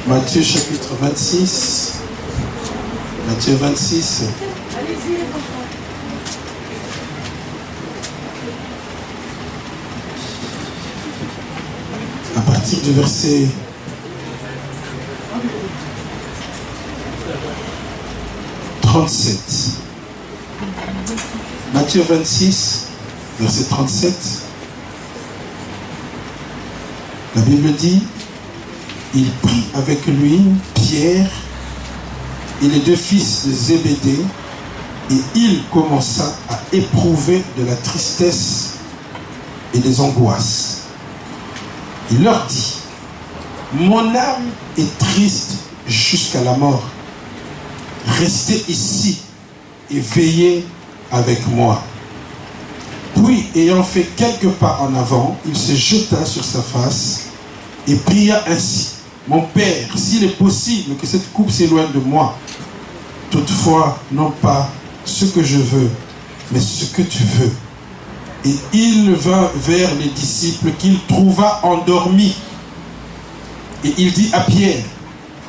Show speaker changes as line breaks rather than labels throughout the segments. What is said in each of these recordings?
Matthieu chapitre 26. Matthieu 26. À partir du verset 37. Matthieu 26, verset 37. La Bible dit, il prit avec lui Pierre et les deux fils de Zébédée, et il commença à éprouver de la tristesse et des angoisses. Il leur dit, mon âme est triste jusqu'à la mort. Restez ici et veillez avec moi. Puis, ayant fait quelques pas en avant, il se jeta sur sa face et pria ainsi. Mon Père, s'il est possible que cette coupe s'éloigne de moi, toutefois, non pas ce que je veux, mais ce que tu veux. Et il vint vers les disciples qu'il trouva endormis. Et il dit à Pierre,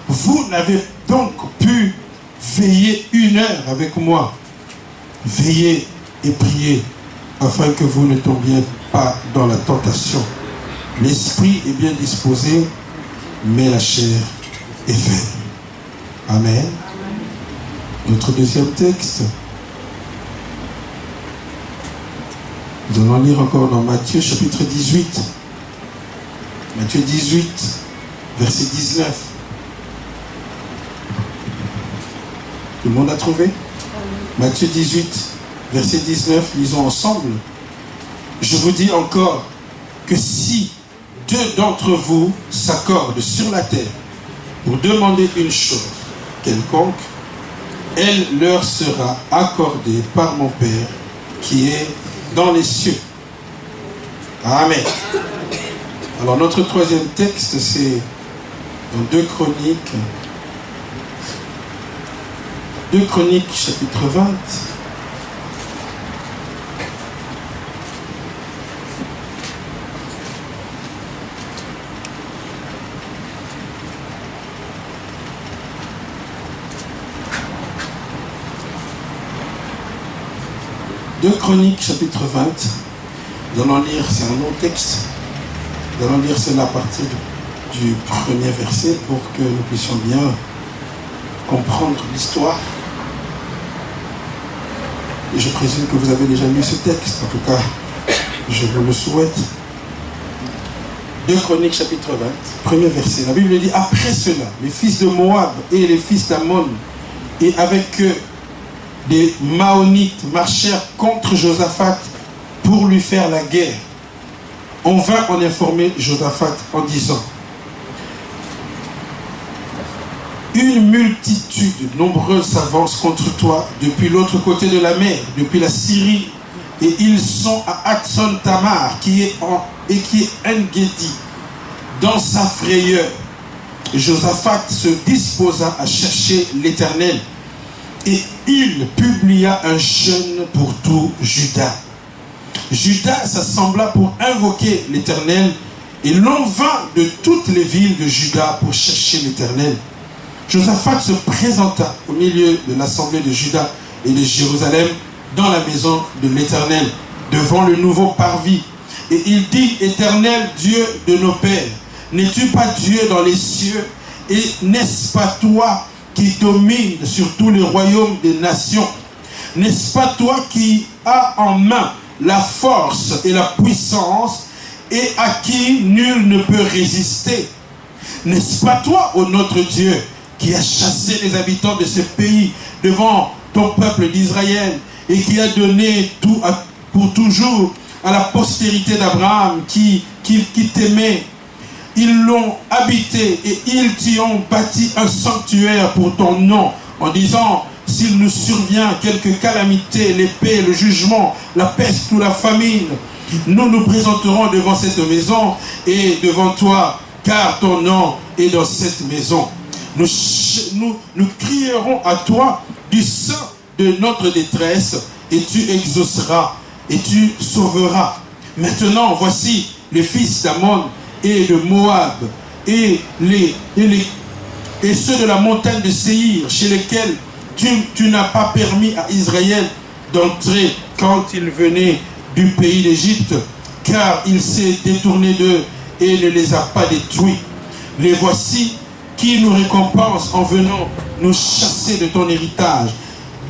vous n'avez donc pu veiller 1 heure avec moi. Veillez et priez, afin que vous ne tombiez pas dans la tentation. L'esprit est bien disposé, mais la chair est faible. Amen. Notre deuxième texte. Nous allons lire encore dans Matthieu chapitre 18. Matthieu 18, verset 19. Tout le monde a trouvé? Matthieu 18, verset 19, lisons ensemble. Je vous dis encore que si 2 d'entre vous s'accordent sur la terre pour demander une chose quelconque, elle leur sera accordée par mon Père qui est dans les cieux. Amen. Alors notre troisième texte, c'est dans 2 Chroniques. 2 Chroniques chapitre 20. « 2 Chroniques, chapitre 20, nous allons lire, c'est un long texte, nous allons lire cela à partir du premier verset pour que nous puissions bien comprendre l'histoire. Et je présume que vous avez déjà lu ce texte, en tout cas, je vous le souhaite. 2 Chroniques, chapitre 20, premier verset. La Bible dit, après cela, les fils de Moab et les fils d'Ammon, et avec eux, les Maonites marchèrent contre Josaphat pour lui faire la guerre. On vint en informer Josaphat en disant, une multitude nombreuse s'avance contre toi depuis l'autre côté de la mer, depuis la Syrie, et ils sont à Hatson Tamar, qui est En-Gedi, dans sa frayeur. Josaphat se disposa à chercher l'Éternel, et il publia un jeûne pour tout Juda. Juda s'assembla pour invoquer l'Éternel, et l'on vint de toutes les villes de Juda pour chercher l'Éternel. Josaphat se présenta au milieu de l'assemblée de Juda et de Jérusalem dans la maison de l'Éternel, devant le nouveau parvis. Et il dit, Éternel Dieu de nos pères, n'es-tu pas Dieu dans les cieux, et n'est-ce pas toi qui domine sur tous les royaumes des nations? N'est-ce pas toi qui as en main la force et la puissance, et à qui nul ne peut résister? N'est-ce pas toi, ô notre Dieu, qui as chassé les habitants de ce pays devant ton peuple d'Israël, et qui a donné tout pour toujours à la postérité d'Abraham qui t'aimait? Ils l'ont habité et ils t'y ont bâti un sanctuaire pour ton nom, en disant, s'il nous survient quelque calamité, l'épée, le jugement, la peste ou la famine, nous nous présenterons devant cette maison et devant toi, car ton nom est dans cette maison. Nous crierons à toi du sein de notre détresse, et tu exauceras et tu sauveras. Maintenant, voici les fils d'Ammon et de Moab et les et ceux de la montagne de Séhir, chez lesquels tu n'as pas permis à Israël d'entrer quand il venait du pays d'Égypte, car il s'est détourné d'eux et ne les a pas détruits. Les voici qui nous récompense en venant nous chasser de ton héritage,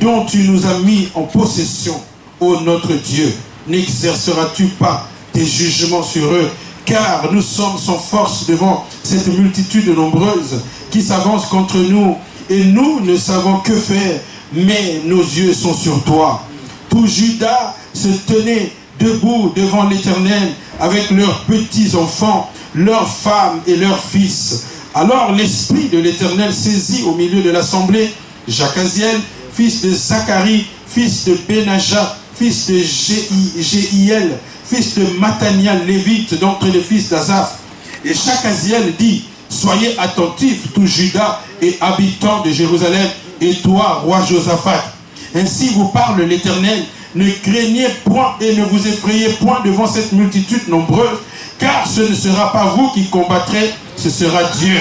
dont tu nous as mis en possession, ô notre Dieu. N'exerceras-tu pas tes jugements sur eux, car nous sommes sans force devant cette multitude nombreuse qui s'avance contre nous, et nous ne savons que faire, mais nos yeux sont sur toi. Tout Juda se tenait debout devant l'Éternel avec leurs petits-enfants, leurs femmes et leurs fils. Alors l'Esprit de l'Éternel saisit au milieu de l'assemblée Jacaziel, fils de Zacharie, fils de Benaja, fils de Jéhiel, fils de Mathaniel, lévite, d'entre les fils d'Azaph. Et Jacaziel dit, soyez attentifs, tout Juda et habitants de Jérusalem, et toi, roi Josaphat. Ainsi vous parle l'Éternel, ne craignez point et ne vous effrayez point devant cette multitude nombreuse, car ce ne sera pas vous qui combattrez, ce sera Dieu.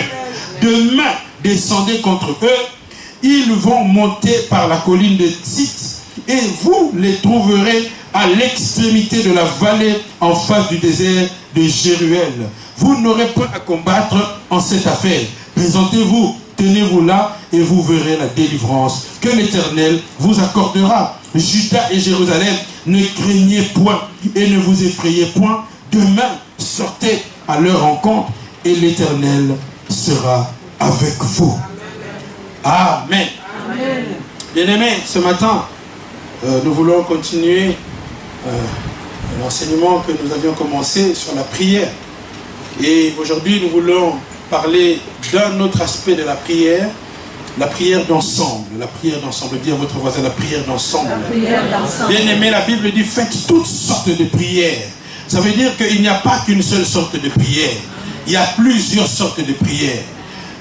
Demain, descendez contre eux, ils vont monter par la colline de Tzit, et vous les trouverez à l'extrémité de la vallée en face du désert de Jéruel. Vous n'aurez pas à combattre en cette affaire. Présentez-vous, tenez-vous là, et vous verrez la délivrance que l'Éternel vous accordera. Juda et Jérusalem, ne craignez point et ne vous effrayez point. Demain, sortez à leur rencontre et l'Éternel sera avec vous. Amen. Amen. Bien-aimés, ce matin, nous voulons continuer l'enseignement que nous avions commencé sur la prière. Et aujourd'hui, nous voulons parler d'un autre aspect de la prière d'ensemble. La prière d'ensemble. Dis à votre voisin, la prière d'ensemble. Bien-aimé, la Bible dit, faites toutes sortes de prières. Ça veut dire qu'il n'y a pas qu'une seule sorte de prière. Il y a plusieurs sortes de prières.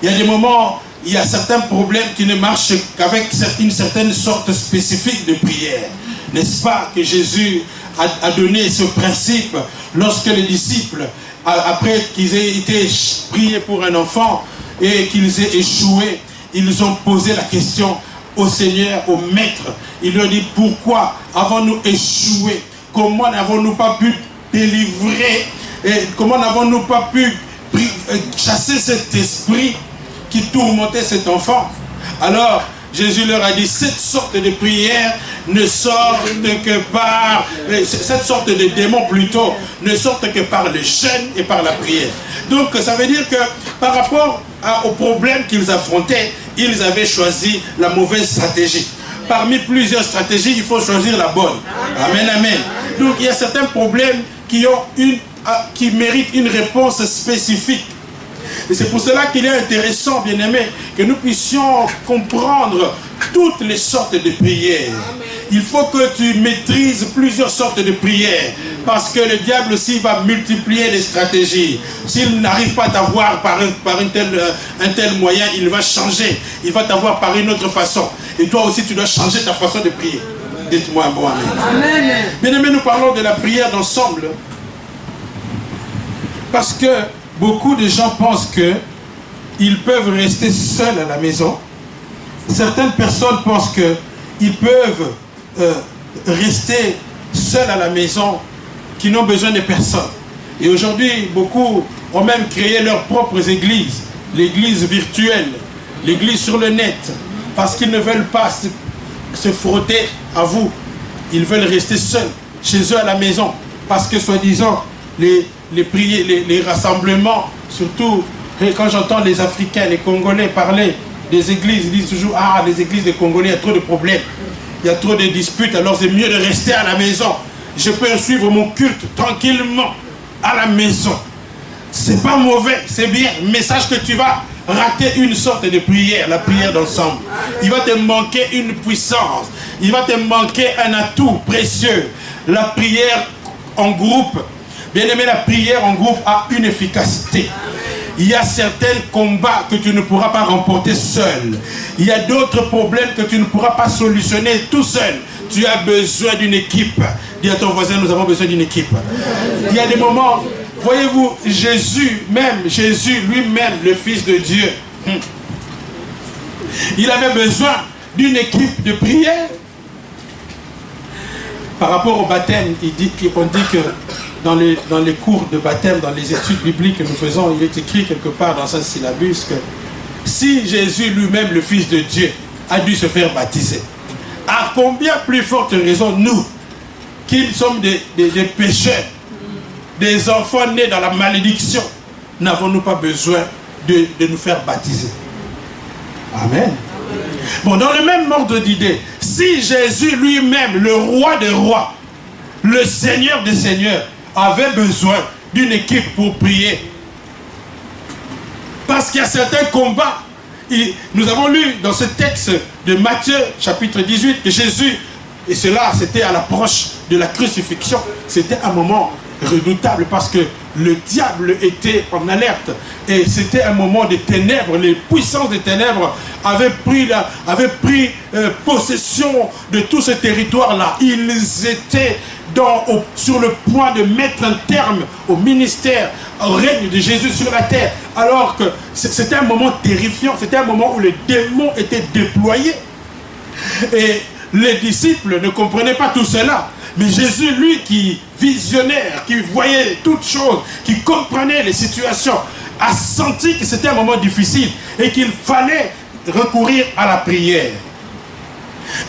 Il y a des moments, il y a certains problèmes qui ne marchent qu'avec une certaine sorte spécifique de prière. N'est-ce pas que Jésus a donné ce principe lorsque les disciples, après qu'ils aient été priés pour un enfant et qu'ils aient échoué, ils ont posé la question au Seigneur, au Maître. Il leur dit, pourquoi avons-nous échoué? Comment n'avons-nous pas pu délivrer? Et comment n'avons-nous pas pu chasser cet esprit qui tourmentait cet enfant? Alors, Jésus leur a dit, cette sorte de prière ne sortent que par, cette sorte de démons plutôt, ne sortent que par le jeûne et par la prière. Donc ça veut dire que par rapport aux problèmes qu'ils affrontaient, ils avaient choisi la mauvaise stratégie. Parmi plusieurs stratégies, il faut choisir la bonne. Amen, amen. Donc il y a certains problèmes qui méritent une réponse spécifique. Et c'est pour cela qu'il est intéressant, bien-aimés, que nous puissions comprendre toutes les sortes de prières. Il faut que tu maîtrises plusieurs sortes de prières. Parce que le diable aussi va multiplier les stratégies. S'il n'arrive pas à t'avoir par un tel moyen, il va changer. Il va t'avoir par une autre façon. Et toi aussi, tu dois changer ta façon de prier. Dites-moi un bon amen. Amen. Bien-aimés, nous parlons de la prière d'ensemble. Parce que beaucoup de gens pensent qu'ils peuvent rester seuls à la maison. Certaines personnes pensent qu'ils peuvent rester seuls à la maison, qui n'ont besoin de personne. Et aujourd'hui, beaucoup ont même créé leurs propres églises, l'église virtuelle, l'église sur le net, parce qu'ils ne veulent pas se frotter à vous. Ils veulent rester seuls, chez eux à la maison, parce que soi-disant, les rassemblements, surtout quand j'entends les Africains, les Congolais parler des églises, ils disent toujours, ah, les églises des Congolais, il y a trop de problèmes, il y a trop de disputes, alors c'est mieux de rester à la maison. Je peux suivre mon culte tranquillement à la maison. C'est pas mauvais, c'est bien, mais sache que tu vas rater une sorte de prière, la prière d'ensemble. Il va te manquer une puissance, il va te manquer un atout précieux, la prière en groupe. Bien aimé, la prière en groupe a une efficacité. Il y a certains combats que tu ne pourras pas remporter seul. Il y a d'autres problèmes que tu ne pourras pas solutionner tout seul. Tu as besoin d'une équipe. Dis à ton voisin, nous avons besoin d'une équipe. Il y a des moments, voyez-vous, Jésus lui-même, le Fils de Dieu, Il avait besoin d'une équipe de prière. Par rapport au baptême, on dit que dans les cours de baptême, dans les études bibliques que nous faisons, il est écrit quelque part dans un syllabus que si Jésus lui-même, le Fils de Dieu, a dû se faire baptiser, à combien plus forte raison nous, qui sommes des pécheurs, des enfants nés dans la malédiction, n'avons-nous pas besoin de nous faire baptiser? Amen. Bon, dans le même ordre d'idée, si Jésus lui-même, le roi des rois, le Seigneur des seigneurs, avait besoin d'une équipe pour prier, parce qu'il y a certains combats, nous avons lu dans ce texte de Matthieu, chapitre 18, que Jésus, et cela c'était à l'approche de la crucifixion, c'était un moment redoutable parce que le diable était en alerte et c'était un moment de ténèbres. Les puissances des ténèbres avaient pris possession de tout ce territoire-là. Ils étaient sur le point de mettre un terme au ministère, au règne de Jésus sur la terre, alors que c'était un moment terrifiant, c'était un moment où les démons étaient déployés et les disciples ne comprenaient pas tout cela. Mais Jésus, lui qui visionnaire, qui voyait toutes choses, qui comprenait les situations, a senti que c'était un moment difficile et qu'il fallait recourir à la prière.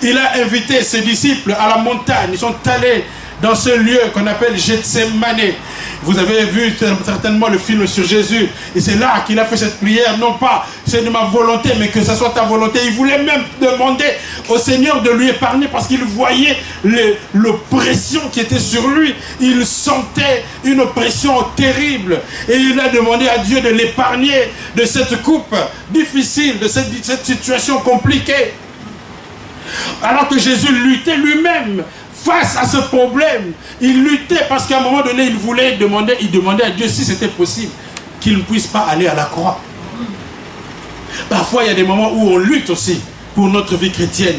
Il a invité ses disciples à la montagne. Ils sont allés dans ce lieu qu'on appelle Gethsemane. Vous avez vu certainement le film sur Jésus. Et c'est là qu'il a fait cette prière. Non pas c'est de ma volonté, mais que ce soit ta volonté. Il voulait même demander au Seigneur de lui épargner parce qu'il voyait l'oppression qui était sur lui. Il sentait une oppression terrible. Et il a demandé à Dieu de l'épargner de cette coupe difficile, de cette situation compliquée. Alors que Jésus luttait lui-même face à ce problème. Il luttait parce qu'à un moment donné, il demandait à Dieu si c'était possible qu'il ne puisse pas aller à la croix. Parfois, il y a des moments où on lutte aussi pour notre vie chrétienne.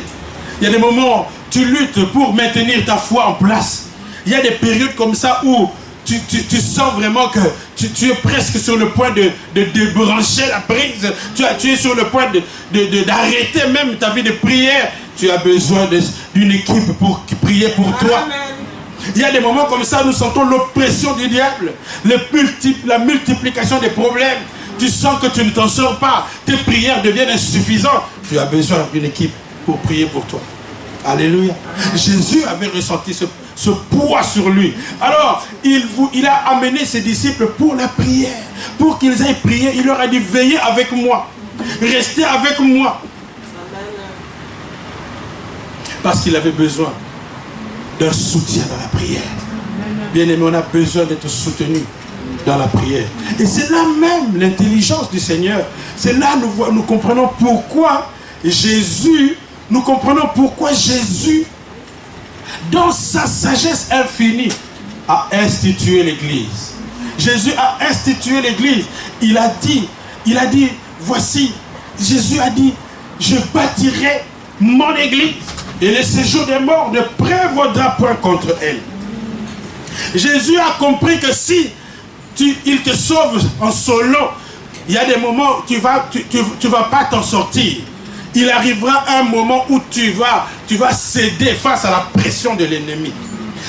Il y a des moments où tu luttes pour maintenir ta foi en place. Il y a des périodes comme ça où tu sens vraiment que tu es presque sur le point de débrancher la prise. Tu es sur le point d'arrêter même ta vie de prière. Tu as besoin d'une équipe pour prier pour toi. Amen. Il y a des moments comme ça, nous sentons l'oppression du diable, la multiplication des problèmes. Tu sens que tu ne t'en sors pas. Tes prières deviennent insuffisantes. Tu as besoin d'une équipe pour prier pour toi. Alléluia. Jésus avait ressenti ce poids sur lui. Alors, il a amené ses disciples pour la prière. Pour qu'ils aillent prier, il leur a dit, veillez avec moi. Restez avec moi. Parce qu'il avait besoin d'un soutien dans la prière. Bien-aimé, on a besoin d'être soutenu dans la prière. Et c'est là même l'intelligence du Seigneur. C'est là nous comprenons pourquoi Jésus, dans sa sagesse infinie, a institué l'Église. Jésus a institué l'Église. Il a dit, voici, Jésus a dit, je bâtirai mon Église. Et le séjour des morts ne prévaudra point contre elle. Jésus a compris que si il te sauve en solo, il y a des moments où tu vas pas t'en sortir. Il arrivera un moment où tu vas céder face à la pression de l'ennemi.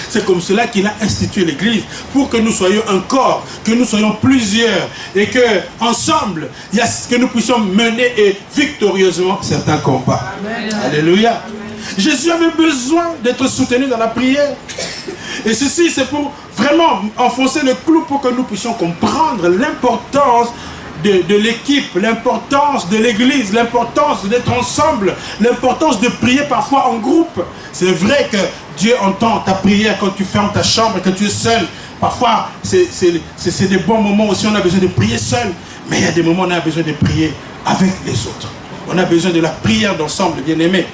C'est comme cela qu'il a institué l'Église, pour que nous soyons un corps, que nous soyons plusieurs, et que ensemble, que nous puissions mener victorieusement certains combats. Amen. Alléluia. Jésus avait besoin d'être soutenu dans la prière. Et ceci, c'est pour vraiment enfoncer le clou pour que nous puissions comprendre l'importance de l'équipe, l'importance de l'église, l'importance d'être ensemble, l'importance de prier parfois en groupe. C'est vrai que Dieu entend ta prière quand tu fermes ta chambre et que tu es seul. Parfois, c'est des bons moments aussi, on a besoin de prier seul. Mais il y a des moments où on a besoin de prier avec les autres. On a besoin de la prière d'ensemble, bien-aimés.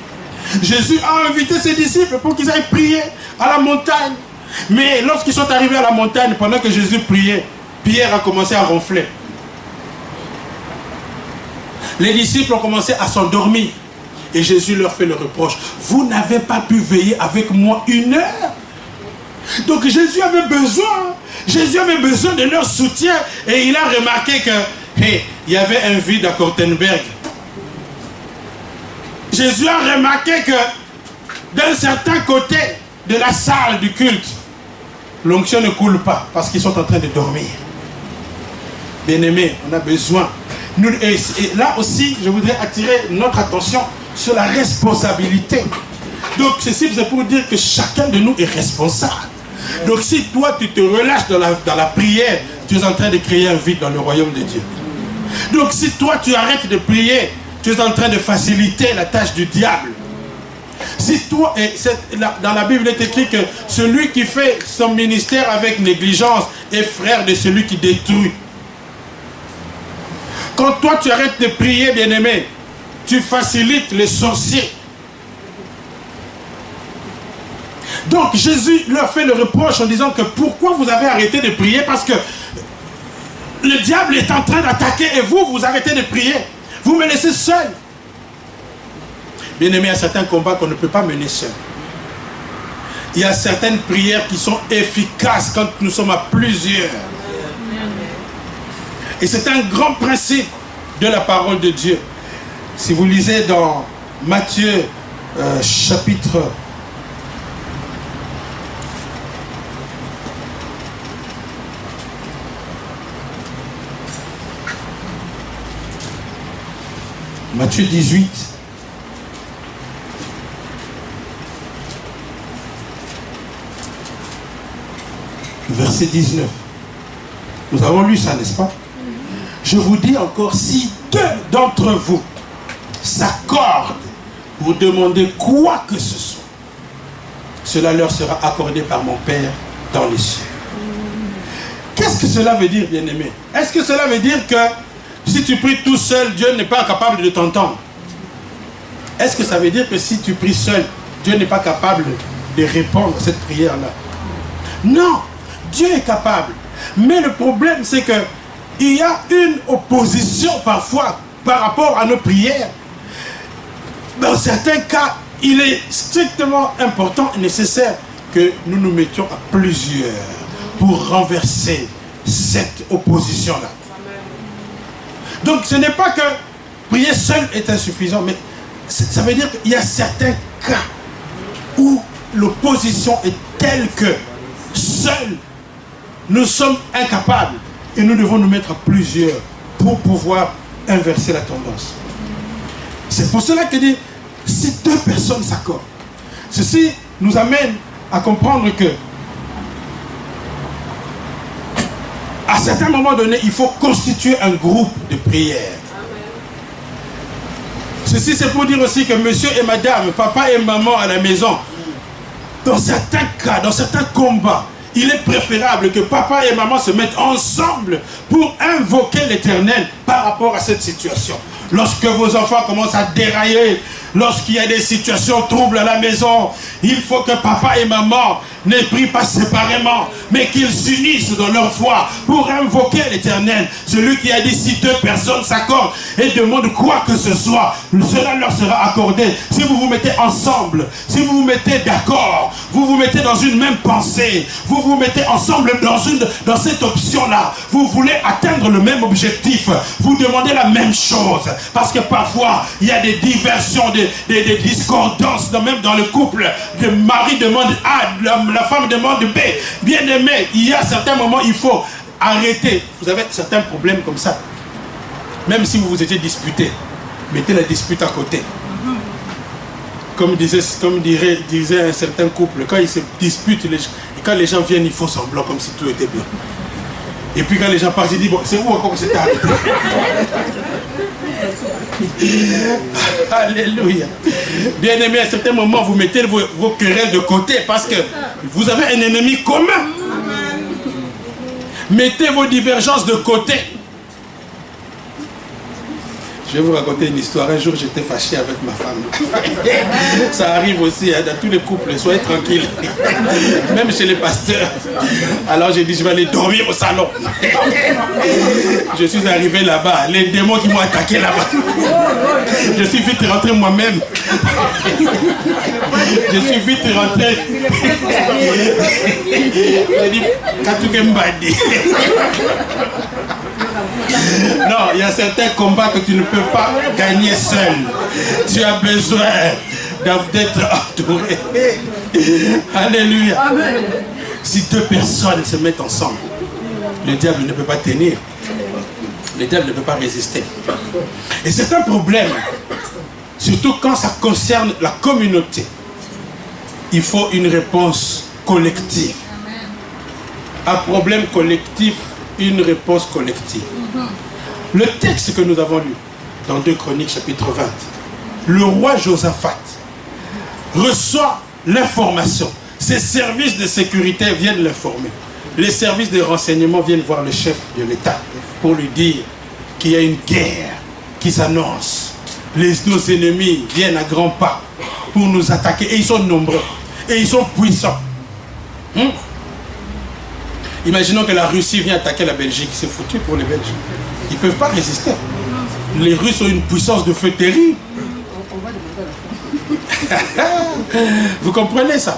Jésus a invité ses disciples pour qu'ils aillent prier à la montagne. Mais lorsqu'ils sont arrivés à la montagne, pendant que Jésus priait, Pierre a commencé à ronfler. Les disciples ont commencé à s'endormir. Et Jésus leur fait le reproche. Vous n'avez pas pu veiller avec moi 1 heure. Donc Jésus avait besoin de leur soutien. Et il a remarqué que, il y avait un vide à Kortenberg. Jésus a remarqué que d'un certain côté de la salle du culte, l'onction ne coule pas parce qu'ils sont en train de dormir. Bien-aimés, on a besoin. Nous, et là aussi, je voudrais attirer notre attention sur la responsabilité. Donc, ceci, c'est pour dire que chacun de nous est responsable. Donc, si toi, tu te relâches dans la prière, tu es en train de créer un vide dans le royaume de Dieu. Donc, si toi, tu arrêtes de prier, tu es en train de faciliter la tâche du diable. Si toi, et dans la Bible, il est écrit que celui qui fait son ministère avec négligence est frère de celui qui détruit. Quand toi, tu arrêtes de prier, bien-aimé, tu facilites les sorciers. Donc, Jésus leur fait le reproche en disant que pourquoi vous avez arrêté de prier? Parce que le diable est en train d'attaquer et vous arrêtez de prier. Vous me laissez seul. Bien-aimé, il y a certains combats qu'on ne peut pas mener seul. Il y a certaines prières qui sont efficaces quand nous sommes à plusieurs. Et c'est un grand principe de la parole de Dieu. Si vous lisez dans Matthieu chapitre 18, verset 19. Nous avons lu ça, n'est-ce pas? Je vous dis encore, si deux d'entre vous s'accordent pour demander quoi que ce soit, cela leur sera accordé par mon Père dans les cieux. Qu'est-ce que cela veut dire, bien-aimé? Est-ce que cela veut dire que si tu pries tout seul, Dieu n'est pas capable de t'entendre? Est-ce que ça veut dire que si tu pries seul, Dieu n'est pas capable de répondre à cette prière-là? Non, Dieu est capable. Mais le problème, c'est que il y a une opposition parfois par rapport à nos prières. Dans certains cas, il est strictement important et nécessaire que nous nous mettions à plusieurs pour renverser cette opposition-là. Donc ce n'est pas que prier seul est insuffisant, mais ça veut dire qu'il y a certains cas où l'opposition est telle que seuls nous sommes incapables et nous devons nous mettre à plusieurs pour pouvoir inverser la tendance. C'est pour cela que dit, si deux personnes s'accordent, ceci nous amène à comprendre que à certains moments donnés, il faut constituer un groupe de prière. Ceci, c'est pour dire aussi que monsieur et madame, papa et maman à la maison, dans certains cas, dans certains combats, il est préférable que papa et maman se mettent ensemble pour invoquer l'Éternel par rapport à cette situation. Lorsque vos enfants commencent à dérailler, lorsqu'il y a des situations troubles à la maison, il faut que papa et maman ne prient pas séparément, mais qu'ils s'unissent dans leur foi pour invoquer l'Éternel. Celui qui a dit si deux personnes s'accordent et demandent quoi que ce soit, cela leur sera accordé. Si vous vous mettez ensemble, si vous vous mettez d'accord, vous vous mettez dans une même pensée, vous vous mettez ensemble dans cette option-là, vous voulez atteindre le même objectif, vous demandez la même chose. Parce que parfois, il y a des diversions, des discordances, même dans le couple. Le mari demande A, la femme demande B. Bien aimé, il y a certains moments, il faut arrêter. Vous avez certains problèmes comme ça. Même si vous vous étiez disputé, mettez la dispute à côté. Comme disait un certain couple, quand ils se disputent, et quand les gens viennent, ils font semblant comme si tout était bien. Et puis quand les gens partent, ils disent, bon, c'est où encore que c'est arrêté? Alléluia. Bien aimé, à certains moments, vous mettez vos querelles de côté parce que vous avez un ennemi commun. Mettez vos divergences de côté. Je vais vous raconter une histoire. Un jour, j'étais fâché avec ma femme. Ça arrive aussi dans tous les couples. Soyez tranquilles. Même chez les pasteurs. Alors j'ai dit, je vais aller dormir au salon. Je suis arrivé là-bas. Les démons qui m'ont attaqué là-bas. Je suis vite rentré moi-même. Je suis vite rentré. J'ai dit, Katouke Mbadi. Non, il y a certains combats que tu ne peux pas gagner seul. Tu as besoin d'être entouré. Alléluia. Si deux personnes se mettent ensemble, le diable ne peut pas tenir. Le diable ne peut pas résister. Et c'est un problème, surtout quand ça concerne la communauté. Il faut une réponse collective. Un problème collectif, une réponse collective. Le texte que nous avons lu dans 2 Chroniques chapitre 20, le roi Josaphat reçoit l'information. Ses services de sécurité viennent l'informer. Les services de renseignement viennent voir le chef de l'État pour lui dire qu'il y a une guerre qui s'annonce. Nos ennemis viennent à grands pas pour nous attaquer. Et ils sont nombreux. Et ils sont puissants. Imaginons que la Russie vient attaquer la Belgique. C'est foutu pour les Belges. Ils ne peuvent pas résister. Les Russes ont une puissance de feu terrible. Vous comprenez ça?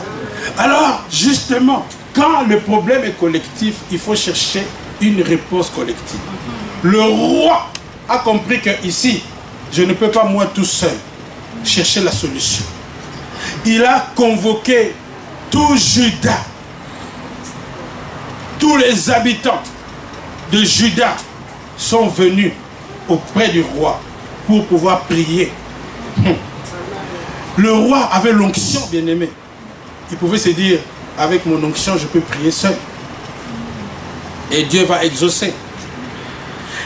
Alors, justement, quand le problème est collectif, il faut chercher une réponse collective. Le roi a compris que ici, je ne peux pas moi tout seul chercher la solution. Il a convoqué tout Juda, tous les habitants de Juda sont venus auprès du roi pour pouvoir prier. Le roi avait l'onction, bien-aimé. Il pouvait se dire, avec mon onction, je peux prier seul. Et Dieu va exaucer.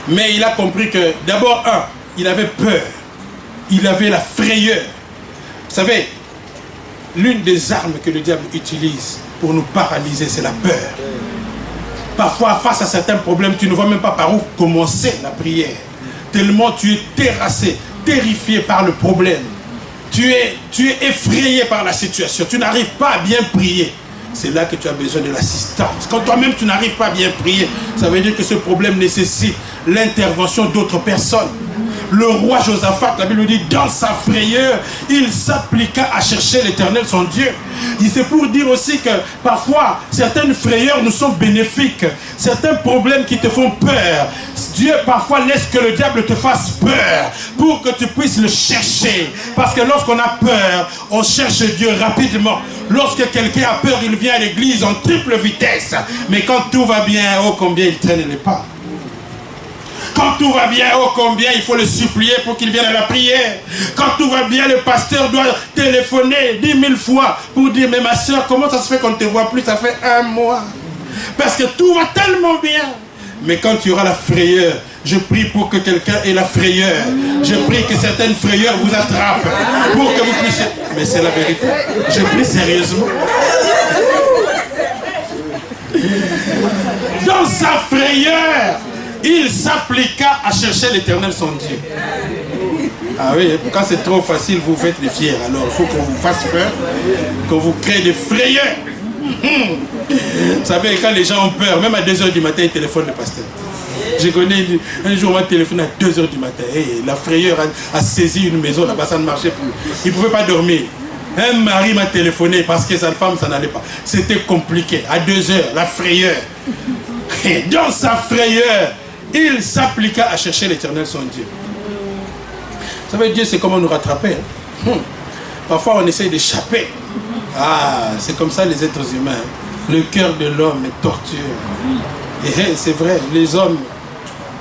Mais il a compris que, d'abord, il avait peur. Il avait la frayeur. Vous savez, l'une des armes que le diable utilise pour nous paralyser, c'est la peur. Parfois, face à certains problèmes, tu ne vois même pas par où commencer la prière. Tellement tu es terrassé, terrifié par le problème. Tu es effrayé par la situation. Tu n'arrives pas à bien prier. C'est là que tu as besoin de l'assistance. Quand toi-même tu n'arrives pas à bien prier, ça veut dire que ce problème nécessite l'intervention d'autres personnes. Le roi Josaphat, la Bible dit, dans sa frayeur, il s'appliqua à chercher l'Éternel, son Dieu. C'est pour dire aussi que parfois, certaines frayeurs nous sont bénéfiques. Certains problèmes qui te font peur, Dieu parfois laisse que le diable te fasse peur pour que tu puisses le chercher. Parce que lorsqu'on a peur, on cherche Dieu rapidement. Lorsque quelqu'un a peur, il vient à l'église en triple vitesse. Mais quand tout va bien, oh combien il traîne les pas. Quand tout va bien, oh combien il faut le supplier pour qu'il vienne à la prière. Quand tout va bien, le pasteur doit téléphoner 10 000 fois pour dire, mais ma soeur, comment ça se fait qu'on ne te voit plus? Ça fait 1 mois. Parce que tout va tellement bien. Mais quand tu auras la frayeur, je prie pour que quelqu'un ait la frayeur. Je prie que certaines frayeurs vous attrapent pour que vous puissiez... Mais c'est la vérité. Je prie sérieusement. Dans sa frayeur, il s'appliqua à chercher l'Éternel, son Dieu. Ah oui, quand c'est trop facile, vous faites des fiers. Alors il faut qu'on vous fasse peur, qu'on vous crée des frayeurs. Vous savez, quand les gens ont peur, même à 2 h du matin, ils téléphonent le pasteur. Je connais un jour, on m'a téléphoné à 2 h du matin. Hey, la frayeur a saisi une maison, là-bas, ça ne marchait plus. Il ne pouvait pas dormir. Un mari m'a téléphoné parce que sa femme, ça n'allait pas. C'était compliqué. À 2 h, la frayeur. Et dans sa frayeur, il s'appliqua à chercher l'Éternel, son Dieu. Vous savez, Dieu, c'est comment nous rattraper. Parfois, on essaye d'échapper. Ah, c'est comme ça les êtres humains. Le cœur de l'homme est tortueux. Et c'est vrai, les hommes,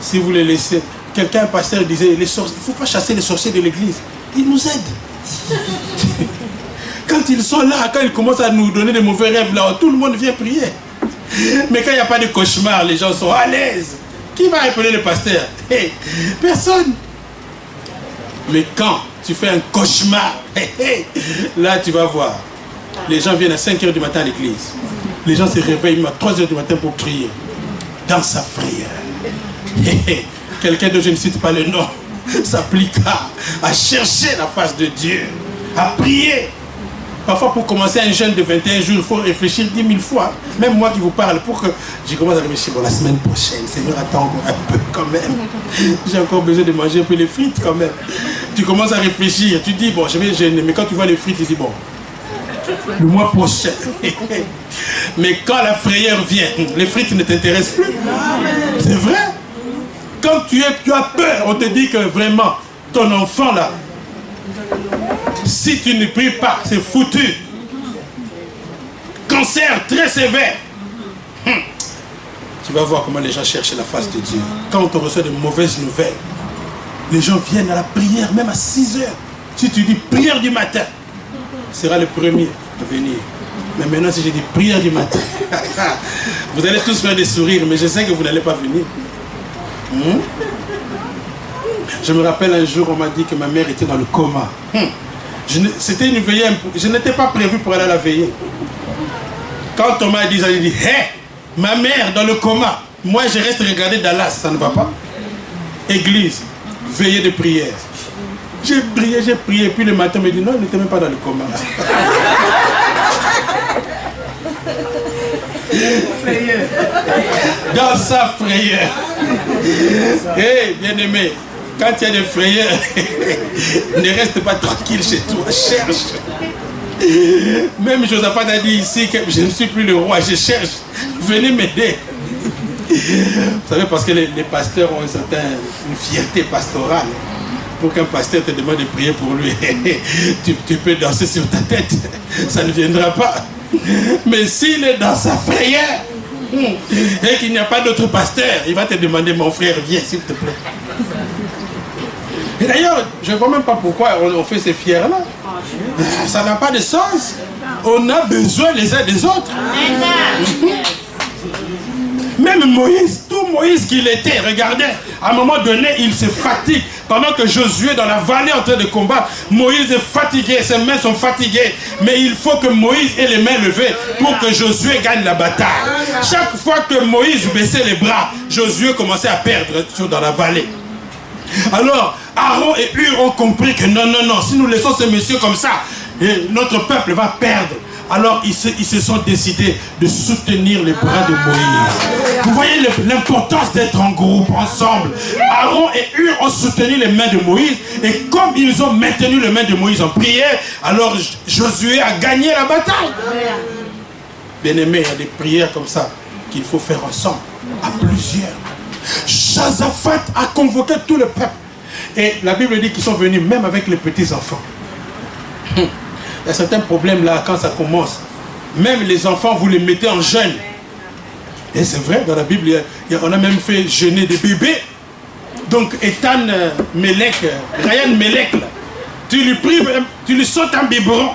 si vous les laissez... Quelqu'un, un pasteur, disait, il ne faut pas chasser les sorciers de l'église. Ils nous aident. Quand ils sont là, quand ils commencent à nous donner des mauvais rêves, là, tout le monde vient prier. Mais quand il n'y a pas de cauchemar, les gens sont à l'aise. Qui va appeler le pasteur? Hey, personne. Mais quand tu fais un cauchemar, là tu vas voir. Les gens viennent à 5 h du matin à l'église. Les gens se réveillent même à 3 h du matin pour prier. Dans sa prière. Quelqu'un dont je ne cite pas le nom s'appliqua à chercher la face de Dieu, à prier. Parfois, pour commencer un jeûne de 21 jours, il faut réfléchir 10 000 fois. Même moi qui vous parle, pour que je commence à réfléchir. Bon, la semaine prochaine, Seigneur, attends encore un peu quand même. J'ai encore besoin de manger un peu les frites quand même. Tu commences à réfléchir. Tu dis, bon, je vais jeûner. Mais quand tu vois les frites, tu dis, bon, le mois prochain. Mais quand la frayeur vient, les frites ne t'intéressent plus. C'est vrai. quand tu as peur, on te dit que vraiment, ton enfant là, si tu ne pries pas, c'est foutu. Cancer très sévère. Tu vas voir comment les gens cherchent la face de Dieu. Quand on reçoit de mauvaises nouvelles, les gens viennent à la prière, même à 6 heures. Si tu dis prière du matin, sera le premier à venir. Mais maintenant, si je dis prière du matin, vous allez tous faire des sourires, mais je sais que vous n'allez pas venir. Je me rappelle un jour, on m'a dit que ma mère était dans le coma. C'était une veillée, je n'étais pas prévu pour aller à la veillée. Quand on m'a dit ça, j'ai dit, hé, ma mère dans le coma. Moi, je reste regarder Dallas, ça ne va pas. Église, veillée de prière. J'ai prié, puis le matin, on me dit, non, elle n'était même pas dans le coma. Dans sa frayeur. Hé, bien-aimé, quand il y a des frayeurs, ne reste pas tranquille chez toi, cherche. Même Josaphat a dit ici que je ne suis plus le roi, je cherche. Venez m'aider. Vous savez, parce que les pasteurs ont une fierté pastorale. Pour qu'un pasteur te demande de prier pour lui, tu peux danser sur ta tête, ça ne viendra pas. Mais s'il est dans sa frayeur et qu'il n'y a pas d'autre pasteur, il va te demander, mon frère, viens s'il te plaît. Et d'ailleurs, je ne vois même pas pourquoi on fait ces fiers-là. Ça n'a pas de sens. On a besoin les uns des autres. Même Moïse, tout Moïse qu'il était, regardez, à un moment donné, il se fatigue. Pendant que Josué est dans la vallée en train de combattre, Moïse est fatigué, ses mains sont fatiguées. Mais il faut que Moïse ait les mains levées pour que Josué gagne la bataille. Chaque fois que Moïse baissait les bras, Josué commençait à perdre dans la vallée. Alors, Aaron et Hur ont compris que non, non, non, si nous laissons ce monsieur comme ça, notre peuple va perdre. Alors ils se sont décidés de soutenir les bras de Moïse. Vous voyez l'importance d'être en groupe, ensemble. Aaron et Hur ont soutenu les mains de Moïse. Et comme ils ont maintenu les mains de Moïse en prière, alors Josué a gagné la bataille. Bien-aimé, il y a des prières comme ça qu'il faut faire ensemble, à plusieurs. Josaphat a convoqué tout le peuple. Et la Bible dit qu'ils sont venus même avec les petits-enfants. Il y a certains problèmes là quand ça commence. Même les enfants, vous les mettez en jeûne. Et c'est vrai, dans la Bible, on a même fait jeûner des bébés. Donc, Ethan Melek, Ryan Melek, là, tu lui prives, tu lui sautes un biberon.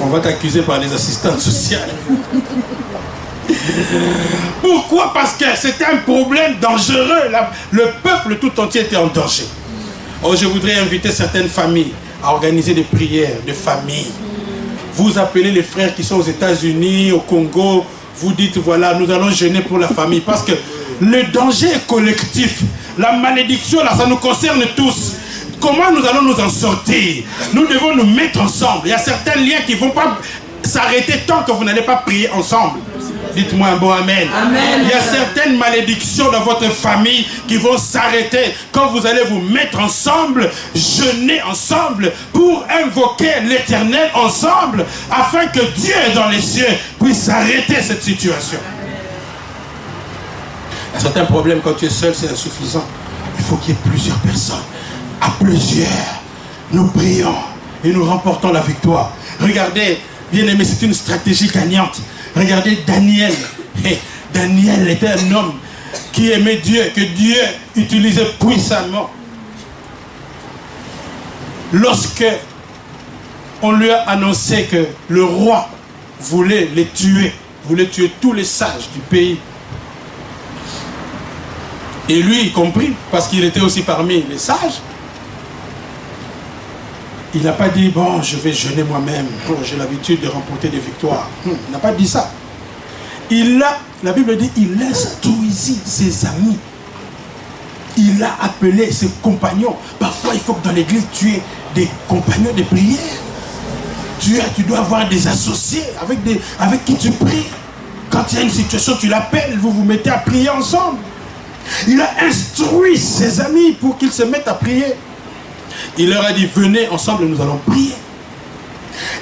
On va t'accuser par les assistantes sociales. Pourquoi? Parce que c'était un problème dangereux. Le peuple tout entier était en danger. Oh, je voudrais inviter certaines familles à organiser des prières de famille. Vous appelez les frères qui sont aux États-Unis, au Congo, vous dites voilà, nous allons jeûner pour la famille. Parce que le danger est collectif. La malédiction, là, ça nous concerne tous. Comment nous allons nous en sortir? Nous devons nous mettre ensemble. Il y a certains liens qui ne vont pas s'arrêter tant que vous n'allez pas prier ensemble. Dites-moi un bon amen. Amen. Il y a certaines malédictions dans votre famille qui vont s'arrêter quand vous allez vous mettre ensemble, jeûner ensemble pour invoquer l'Éternel ensemble afin que Dieu dans les cieux puisse arrêter cette situation. Il y a certains problèmes quand tu es seul, c'est insuffisant. Il faut qu'il y ait plusieurs personnes. À plusieurs, nous prions et nous remportons la victoire. Regardez, bien aimé, c'est une stratégie gagnante. Regardez Daniel. Daniel était un homme qui aimait Dieu, que Dieu utilisait puissamment. Lorsque on lui a annoncé que le roi voulait les tuer, voulait tuer tous les sages du pays. Et lui y compris, parce qu'il était aussi parmi les sages. Il n'a pas dit, bon, je vais jeûner moi-même, bon, j'ai l'habitude de remporter des victoires. Il n'a pas dit ça. La Bible dit, il instruisit ses amis. Il a appelé ses compagnons. Parfois, il faut que dans l'église, tu aies des compagnons de prière. Tu dois avoir des associés avec qui tu pries. Quand il y a une situation, tu l'appelles, vous vous mettez à prier ensemble. Il a instruit ses amis pour qu'ils se mettent à prier. Il leur a dit, venez ensemble, nous allons prier.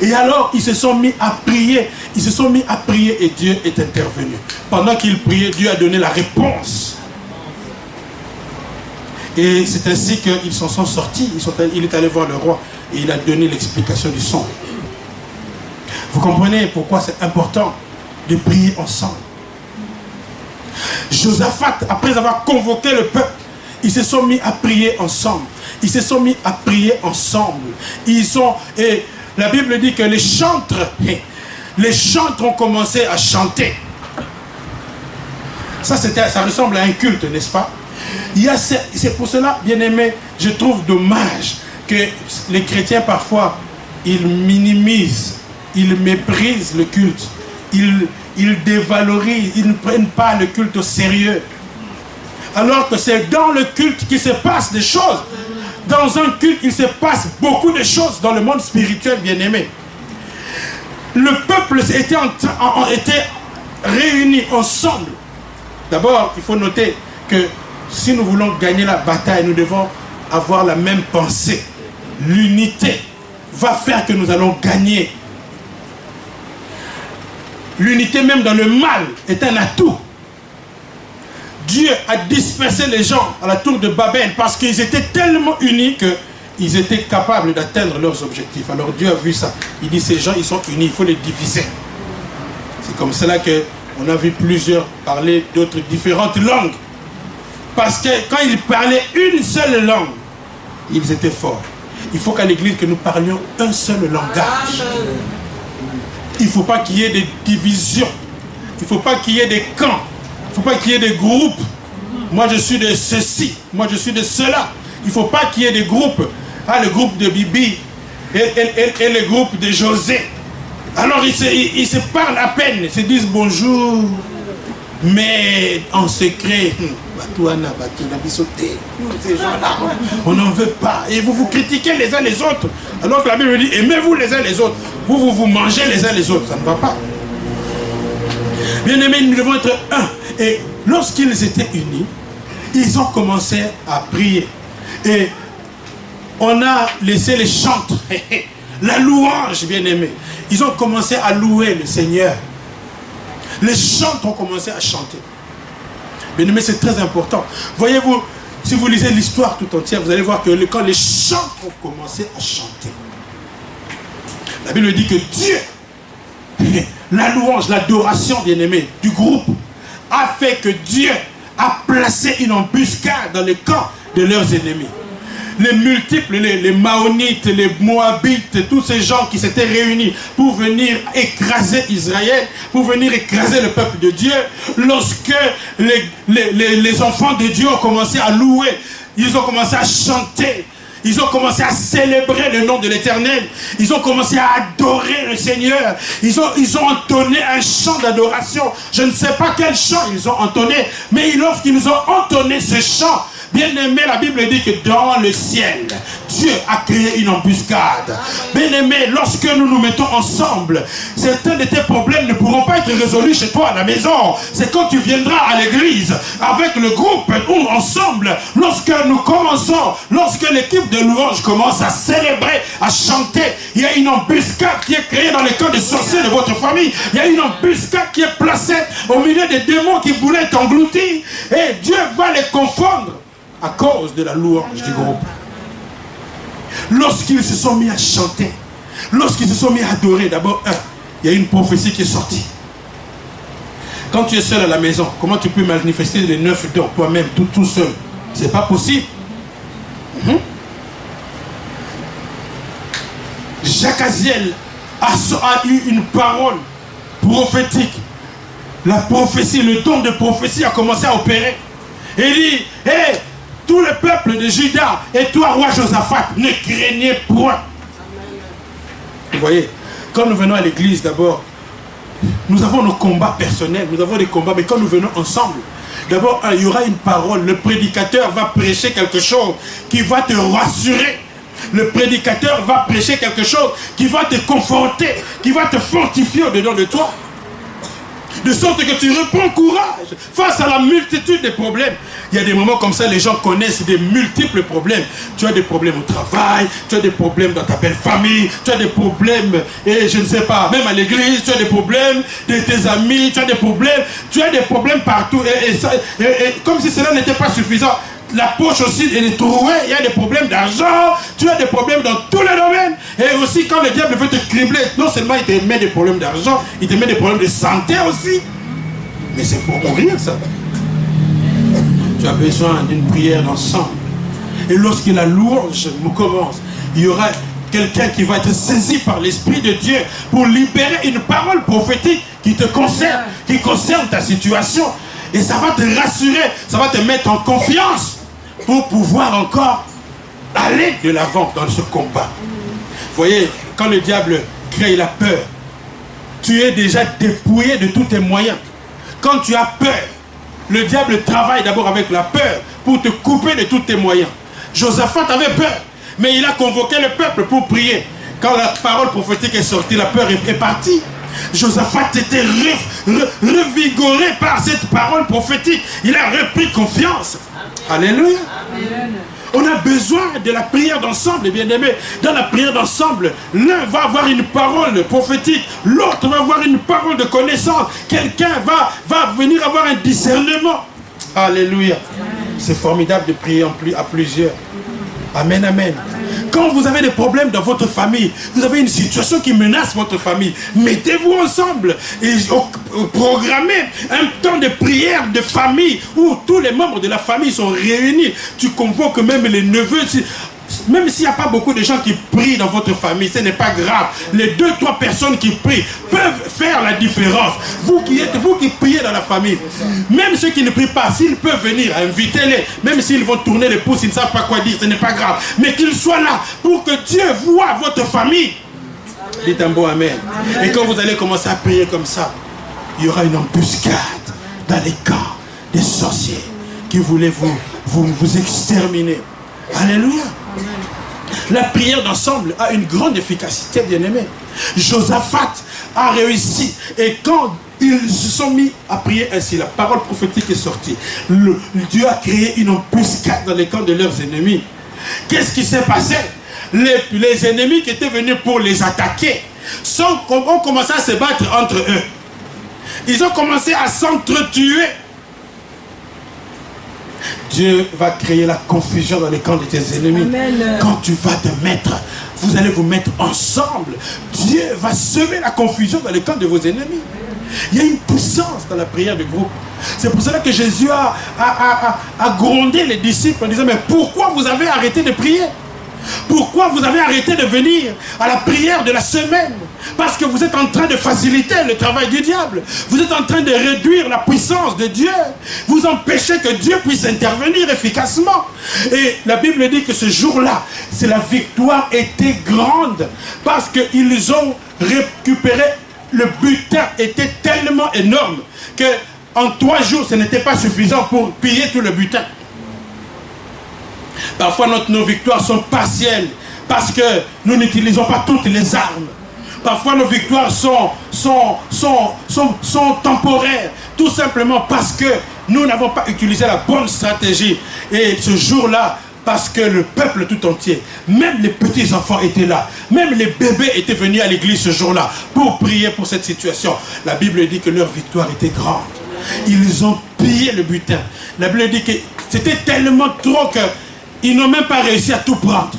Et alors, ils se sont mis à prier. Ils se sont mis à prier et Dieu est intervenu. Pendant qu'ils priaient, Dieu a donné la réponse. Et c'est ainsi qu'ils s'en sont sortis. Il est allé voir le roi et il a donné l'explication du son. Vous comprenez pourquoi c'est important de prier ensemble. Josaphat, après avoir convoqué le peuple, ils se sont mis à prier ensemble. Ils se sont mis à prier ensemble. Et la Bible dit que les chantres ont commencé à chanter. Ça ressemble à un culte, n'est-ce pas? C'est pour cela, bien aimé, je trouve dommage que les chrétiens parfois, ils minimisent, ils méprisent le culte. Ils dévalorisent, ils ne prennent pas le culte au sérieux. Alors que c'est dans le culte qu'il se passe des choses. Dans un culte, il se passe beaucoup de choses dans le monde spirituel, bien-aimé. Le peuple était réuni ensemble. D'abord, il faut noter que si nous voulons gagner la bataille, nous devons avoir la même pensée. L'unité va faire que nous allons gagner. L'unité même dans le mal est un atout. Dieu a dispersé les gens à la tour de Babel parce qu'ils étaient tellement unis qu'ils étaient capables d'atteindre leurs objectifs. Alors Dieu a vu ça. Il dit, ces gens, ils sont unis, il faut les diviser. C'est comme cela qu'on a vu plusieurs parler d'autres différentes langues. Parce que quand ils parlaient une seule langue, ils étaient forts. Il faut qu'à l'église, que nous parlions un seul langage. Il ne faut pas qu'il y ait des divisions. Il ne faut pas qu'il y ait des camps. Il ne faut pas qu'il y ait des groupes. Moi, je suis de ceci. Moi, je suis de cela. Il ne faut pas qu'il y ait des groupes. Ah, le groupe de Bibi et le groupe de José. Alors, ils se parlent à peine. Ils se disent bonjour. Mais en secret, ces gens-là, on n'en veut pas. Et vous vous critiquez les uns les autres. Alors que la Bible dit, aimez-vous les uns les autres. Vous mangez les uns les autres. Ça ne va pas. Bien aimés, nous devons être un. Et lorsqu'ils étaient unis, ils ont commencé à prier. Et on a laissé les chantres, la louange, bien aimés. Ils ont commencé à louer le Seigneur. Les chantres ont commencé à chanter. Bien aimés, c'est très important. Voyez-vous, si vous lisez l'histoire tout entière, vous allez voir que quand les chantres ont commencé à chanter, la Bible dit que Dieu, la louange, l'adoration, bien aimé, du groupe, a fait que Dieu a placé une embuscade dans le camp de leurs ennemis. Les multiples, les Maonites, les Moabites, tous ces gens qui s'étaient réunis pour venir écraser Israël, pour venir écraser le peuple de Dieu, lorsque les enfants de Dieu ont commencé à louer, ils ont commencé à chanter, ils ont commencé à célébrer le nom de l'Éternel. Ils ont commencé à adorer le Seigneur. Ils ont entonné un chant d'adoration. Je ne sais pas quel chant ils ont entonné, mais lorsqu'ils ont entonné ce chant, bien aimé, la Bible dit que dans le ciel, Dieu a créé une embuscade. Bien aimé, lorsque nous nous mettons ensemble, certains de tes problèmes ne pourront pas être résolus chez toi à la maison. C'est quand tu viendras à l'église avec le groupe ou ensemble, lorsque nous commençons, lorsque l'équipe de louange commence à célébrer, à chanter, il y a une embuscade qui est créée dans les camps de sorciers de votre famille. Il y a une embuscade qui est placée au milieu des démons qui voulaient t'engloutir. Et Dieu va les confondre à cause de la louange du groupe. Lorsqu'ils se sont mis à chanter, lorsqu'ils se sont mis à adorer, d'abord, il y a une prophétie qui est sortie. Quand tu es seul à la maison, comment tu peux manifester les 9 dons toi-même, tout seul? C'est pas possible. Jacques Aziel a eu une parole prophétique. La prophétie, le don de prophétie a commencé à opérer. Et il dit, hé, tout le peuple de Juda et toi, roi Josaphat, ne craignez point. Vous voyez, quand nous venons à l'église d'abord, nous avons nos combats personnels, nous avons des combats, mais quand nous venons ensemble, d'abord, il y aura une parole, le prédicateur va prêcher quelque chose qui va te rassurer. Le prédicateur va prêcher quelque chose qui va te conforter, qui va te fortifier au-dedans de toi. De sorte que tu reprends courage face à la multitude des problèmes. Il y a des moments comme ça, les gens connaissent des multiples problèmes. Tu as des problèmes au travail, tu as des problèmes dans ta belle famille, tu as des problèmes, et je ne sais pas, même à l'église, tu as des problèmes de tes amis, tu as des problèmes partout. Et comme si cela n'était pas suffisant, la poche aussi elle est trouée, il y a des problèmes d'argent, tu as des problèmes dans tous les domaines. Et aussi quand le diable veut te cribler, non seulement il te met des problèmes d'argent, il te met des problèmes de santé aussi. Mais c'est pour mourir ça. Tu as besoin d'une prière d'ensemble. Et lorsque la louange commence, il y aura quelqu'un qui va être saisi par l'Esprit de Dieu pour libérer une parole prophétique qui te concerne, qui concerne ta situation. Et ça va te rassurer, ça va te mettre en confiance pour pouvoir encore aller de l'avant dans ce combat. Vous voyez, quand le diable crée la peur, tu es déjà dépouillé de tous tes moyens. Quand tu as peur, le diable travaille d'abord avec la peur pour te couper de tous tes moyens. Josaphat avait peur, mais il a convoqué le peuple pour prier. Quand la parole prophétique est sortie, la peur est partie. Josaphat était revigoré par cette parole prophétique. Il a repris confiance. Alléluia. Amen. On a besoin de la prière d'ensemble, bien-aimés. Dans la prière d'ensemble, l'un va avoir une parole prophétique, l'autre va avoir une parole de connaissance. Quelqu'un va venir avoir un discernement. Alléluia. C'est formidable de prier à plusieurs. Amen, amen. Quand vous avez des problèmes dans votre famille, vous avez une situation qui menace votre famille, mettez-vous ensemble et programmez un temps de prière de famille où tous les membres de la famille sont réunis. Tu convoques même les neveux. Même s'il n'y a pas beaucoup de gens qui prient dans votre famille, ce n'est pas grave. Les 2-3 personnes qui prient peuvent faire la différence. Vous qui priez dans la famille, même ceux qui ne prient pas, s'ils peuvent venir, invitez-les. Même s'ils vont tourner les pouces, ils ne savent pas quoi dire, ce n'est pas grave. Mais qu'ils soient là pour que Dieu voie votre famille. Dites un beau amen. Et quand vous allez commencer à prier comme ça, il y aura une embuscade dans les camps des sorciers qui voulaient vous exterminer. Alléluia. La prière d'ensemble a une grande efficacité, bien-aimé. Josaphat a réussi. Et quand ils se sont mis à prier ainsi, la parole prophétique est sortie. Dieu a créé une embuscade dans les camps de leurs ennemis. Qu'est-ce qui s'est passé? Les ennemis qui étaient venus pour les attaquer ont commencé à se battre entre eux. Ils ont commencé à s'entretuer. Dieu va créer la confusion dans les camps de tes ennemis. Amen. Quand tu vas te mettre, vous allez vous mettre ensemble. Dieu va semer la confusion dans les camps de vos ennemis. Il y a une puissance dans la prière de groupe. C'est pour cela que Jésus a grondé les disciples en disant, mais pourquoi vous avez arrêté de prier? Pourquoi vous avez arrêté de venir à la prière de la semaine? Parce que vous êtes en train de faciliter le travail du diable. Vous êtes en train de réduire la puissance de Dieu. Vous empêchez que Dieu puisse intervenir efficacement. Et la Bible dit que ce jour-là, la victoire était grande. Parce qu'ils ont récupéré, le butin était tellement énorme que en 3 jours, ce n'était pas suffisant pour piller tout le butin. Parfois, nos victoires sont partielles parce que nous n'utilisons pas toutes les armes. Parfois, nos victoires sont temporaires, tout simplement parce que nous n'avons pas utilisé la bonne stratégie. Et ce jour-là, parce que le peuple tout entier, même les petits-enfants étaient là, même les bébés étaient venus à l'église ce jour-là pour prier pour cette situation. La Bible dit que leur victoire était grande. Ils ont pillé le butin. La Bible dit que c'était tellement trop que ils n'ont même pas réussi à tout prendre.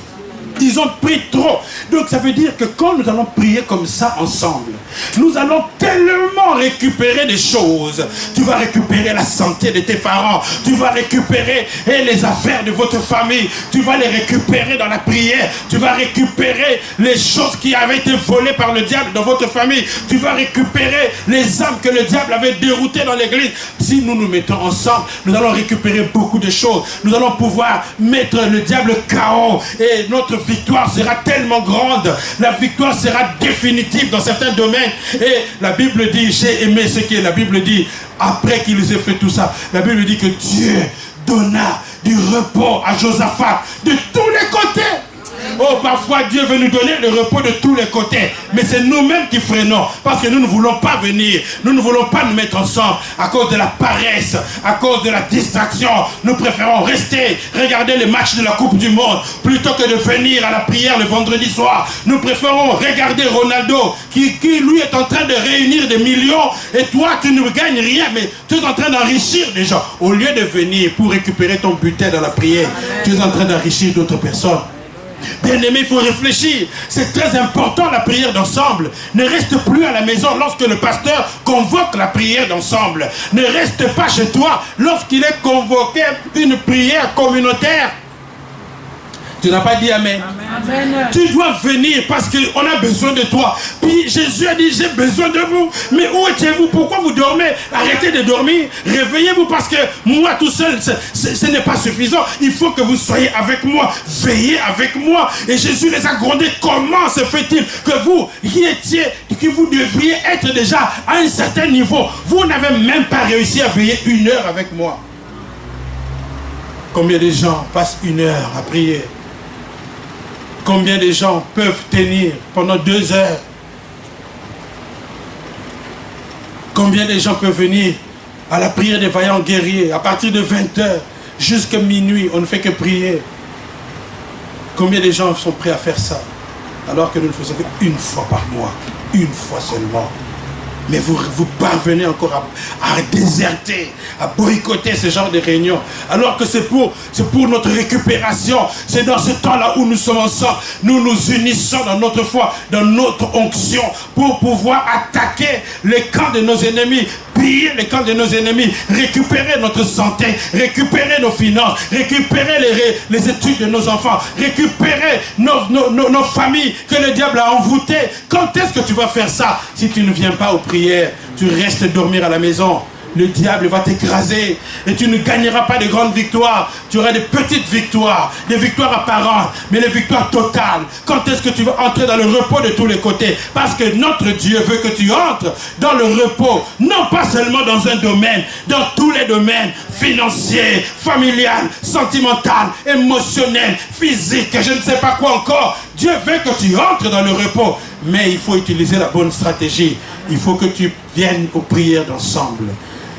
Ils ont pris trop. Donc ça veut dire que quand nous allons prier comme ça ensemble, nous allons tellement récupérer des choses. Tu vas récupérer la santé de tes parents. Tu vas récupérer les affaires de votre famille. Tu vas les récupérer dans la prière. Tu vas récupérer les choses qui avaient été volées par le diable dans votre famille. Tu vas récupérer les âmes que le diable avait déroutées dans l'église. Si nous nous mettons ensemble, nous allons récupérer beaucoup de choses. Nous allons pouvoir mettre le diable KO et notre victoire sera tellement grande. La victoire sera définitive dans certains domaines. Et la Bible dit, j'ai aimé ce que la Bible dit, après qu'ils aient fait tout ça, la Bible dit que Dieu donna du repos à Josaphat de tous les côtés. Oh, parfois Dieu veut nous donner le repos de tous les côtés. Mais c'est nous-mêmes qui freinons. Parce que nous ne voulons pas venir. Nous ne voulons pas nous mettre ensemble à cause de la paresse, à cause de la distraction. Nous préférons rester, regarder les matchs de la Coupe du Monde, plutôt que de venir à la prière le vendredi soir. Nous préférons regarder Ronaldo, qui lui est en train de réunir des millions, et toi tu ne gagnes rien, mais tu es en train d'enrichir des gens. Au lieu de venir pour récupérer ton butin dans la prière, tu es en train d'enrichir d'autres personnes. Bien-aimé, il faut réfléchir. C'est très important la prière d'ensemble. Ne reste plus à la maison lorsque le pasteur convoque la prière d'ensemble. Ne reste pas chez toi lorsqu'il est convoqué une prière communautaire. Tu n'as pas dit amen. Amen. Tu dois venir parce qu'on a besoin de toi. Puis Jésus a dit, j'ai besoin de vous. Mais où étiez-vous? Pourquoi vous dormez? Arrêtez de dormir. Réveillez-vous parce que moi tout seul, ce n'est pas suffisant. Il faut que vous soyez avec moi. Veillez avec moi. Et Jésus les a grondés. Comment se fait-il que vous qui étiez, que vous devriez être déjà à un certain niveau, vous n'avez même pas réussi à veiller 1 heure avec moi? Combien de gens passent 1 heure à prier? Combien de gens peuvent tenir pendant 2 heures? Combien de gens peuvent venir à la prière des vaillants guerriers à partir de 20 heures jusqu'à minuit? On ne fait que prier. Combien de gens sont prêts à faire ça alors que nous ne faisons qu'une fois par mois, 1 fois seulement? Mais vous parvenez encore à déserter, à boycotter ce genre de réunions. Alors que c'est pour notre récupération. C'est dans ce temps-là où nous sommes ensemble. Nous nous unissons dans notre foi, dans notre onction, pour pouvoir attaquer les camps de nos ennemis, piller les camps de nos ennemis, récupérer notre santé, récupérer nos finances, récupérer les études de nos enfants, récupérer nos familles que le diable a envoûtées. Quand est-ce que tu vas faire ça si tu ne viens pas aux prières? Tu restes dormir à la maison. Le diable va t'écraser et tu ne gagneras pas de grandes victoires. Tu auras des petites victoires, des victoires apparentes, mais les victoires totales. Quand est-ce que tu vas entrer dans le repos de tous les côtés? Parce que notre Dieu veut que tu entres dans le repos, non pas seulement dans un domaine, dans tous les domaines, financiers, familial, sentimental, émotionnel, physique, je ne sais pas quoi encore. Dieu veut que tu entres dans le repos, mais il faut utiliser la bonne stratégie. Il faut que tu viennes aux prières d'ensemble.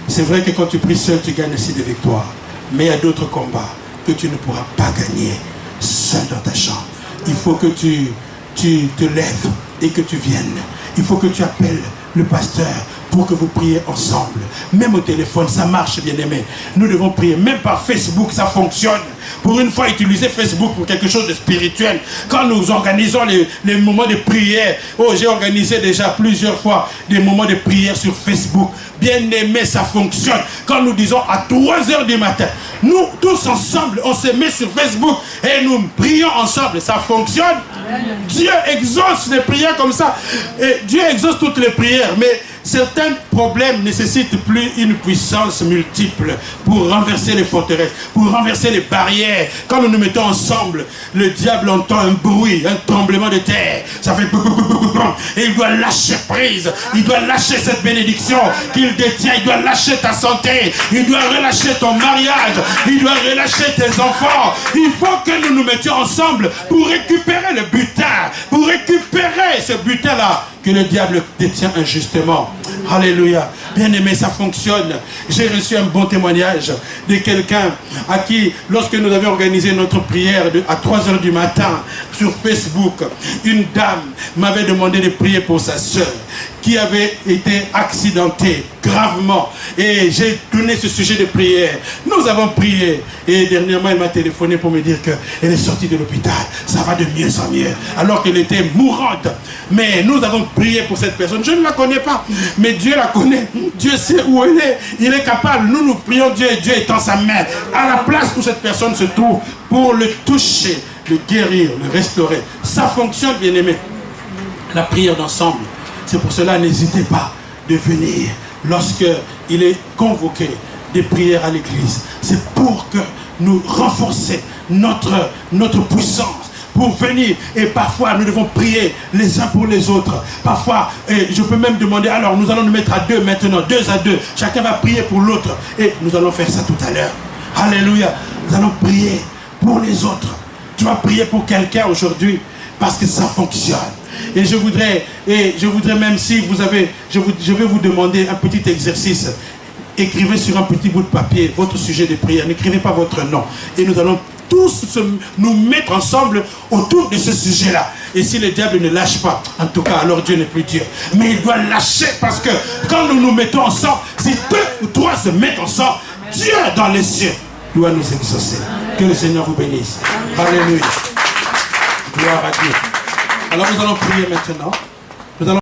C'est vrai que quand tu pries seul, tu gagnes aussi des victoires. Mais il y a d'autres combats que tu ne pourras pas gagner seul dans ta chambre. Il faut que tu te lèves et que tu viennes. Il faut que tu appelles le pasteur pour que vous priez ensemble. Même au téléphone, ça marche, bien aimé. Nous devons prier. Même par Facebook, ça fonctionne. Pour une fois, utiliser Facebook pour quelque chose de spirituel. Quand nous organisons les moments de prière, oh, j'ai organisé déjà plusieurs fois des moments de prière sur Facebook. Bien aimé, ça fonctionne. Quand nous disons à 3 h du matin, nous tous ensemble, on se met sur Facebook et nous prions ensemble. Ça fonctionne. Amen. Dieu exauce les prières comme ça. Et Dieu exauce toutes les prières, mais certains problèmes nécessitent plus une puissance multiple pour renverser les forteresses, pour renverser les barrières. Quand nous nous mettons ensemble, le diable entend un bruit, un tremblement de terre. Ça fait et il doit lâcher prise. Il doit lâcher cette bénédiction qu'il détient. Il doit lâcher ta santé. Il doit relâcher ton mariage. Il doit relâcher tes enfants. Il faut que nous nous mettions ensemble pour récupérer le butin, pour récupérer ce butin-là que le diable détient injustement. Alléluia. Bien aimé, ça fonctionne. J'ai reçu un bon témoignage de quelqu'un à qui, lorsque nous avions organisé notre prière à 3 h du matin sur Facebook, une dame m'avait demandé de prier pour sa soeur qui avait été accidentée gravement. Et j'ai donné ce sujet de prière. Nous avons prié. Et dernièrement, elle m'a téléphoné pour me dire qu'elle est sortie de l'hôpital. Ça va de mieux en mieux. Alors qu'elle était mourante. Mais nous avons prié pour cette personne. Je ne la connais pas. Mais Dieu la connaît. Dieu sait où elle est. Il est capable. Nous prions Dieu et Dieu étend sa main à la place où cette personne se trouve pour le toucher, le guérir, le restaurer. Ça fonctionne, bien aimé. La prière d'ensemble. C'est pour cela, n'hésitez pas de venir lorsque il est convoqué des prières à l'église. C'est pour que nous renforcer notre puissance, pour venir. Et parfois, nous devons prier les uns pour les autres. Parfois, je peux même demander, alors nous allons nous mettre à 2 maintenant, 2 à 2. Chacun va prier pour l'autre. Et nous allons faire ça tout à l'heure. Alléluia. Nous allons prier pour les autres. Tu vas prier pour quelqu'un aujourd'hui parce que ça fonctionne. Et je voudrais même, si vous avez, je vais vous demander un petit exercice. Écrivez sur un petit bout de papier votre sujet de prière. N'écrivez pas votre nom. Et nous allons tous nous mettre ensemble autour de ce sujet-là. Et si le diable ne lâche pas, en tout cas, alors Dieu n'est plus Dieu. Mais il doit lâcher, parce que quand nous nous mettons ensemble, si 2 ou 3 se mettent ensemble, Dieu dans les cieux doit nous exaucer. Que le Seigneur vous bénisse. Alléluia. Gloire à Dieu. Alors nous allons prier maintenant.